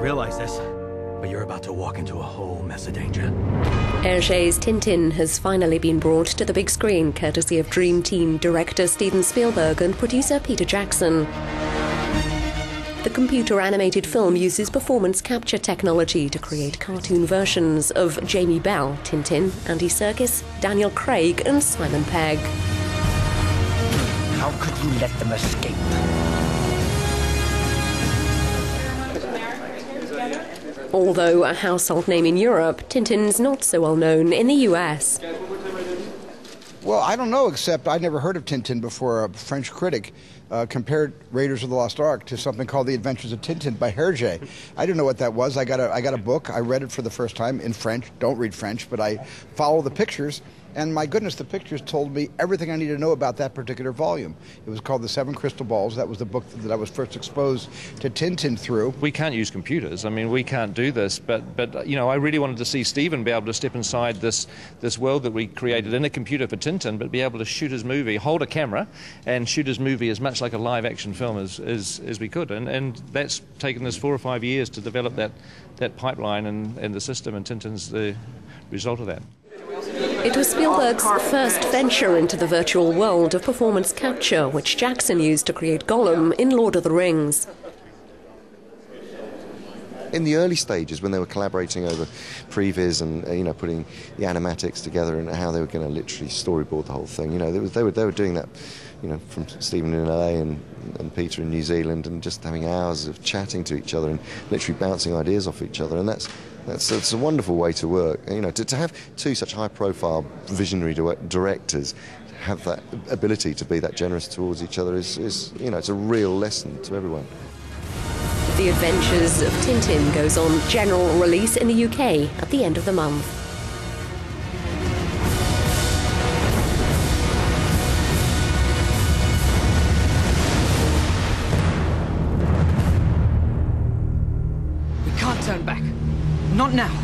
realize this, but you're about to walk into a whole mess of danger. Hergé's Tintin has finally been brought to the big screen, courtesy of Dream Team director Steven Spielberg and producer Peter Jackson. The computer-animated film uses performance capture technology to create cartoon versions of Jamie Bell, Tintin, Andy Serkis, Daniel Craig and Simon Pegg. How could you let them escape? Although a household name in Europe, Tintin's not so well known in the US. Well, I don't know, except I'd never heard of Tintin before. A French critic compared Raiders of the Lost Ark to something called The Adventures of Tintin by Hergé. I didn't know what that was. I got a book. I read it for the first time in French. Don't read French, but I follow the pictures. And my goodness, the pictures told me everything I needed to know about that particular volume. It was called The Seven Crystal Balls. That was the book that I was first exposed to Tintin through. We can't use computers. I mean, we can't do this. But you know, I really wanted to see Steven be able to step inside this world that we created in a computer for Tintin, but be able to shoot his movie, hold a camera, and shoot his movie as much like a live-action film as we could. And that's taken us 4 or 5 years to develop that pipeline and the system, and Tintin's the result of that. It was Spielberg's first venture into the virtual world of performance capture, which Jackson used to create Gollum in Lord of the Rings. In the early stages, when they were collaborating over previs and putting the animatics together and how they were going to literally storyboard the whole thing, they were doing that, from Stephen in LA and Peter in New Zealand, and just having hours of chatting to each other and literally bouncing ideas off each other, and that's a wonderful way to work. To have two such high-profile visionary directors have that ability to be that generous towards each other is it's a real lesson to everyone. The Adventures of Tintin goes on general release in the UK at the end of the month. We can't turn back. Not now.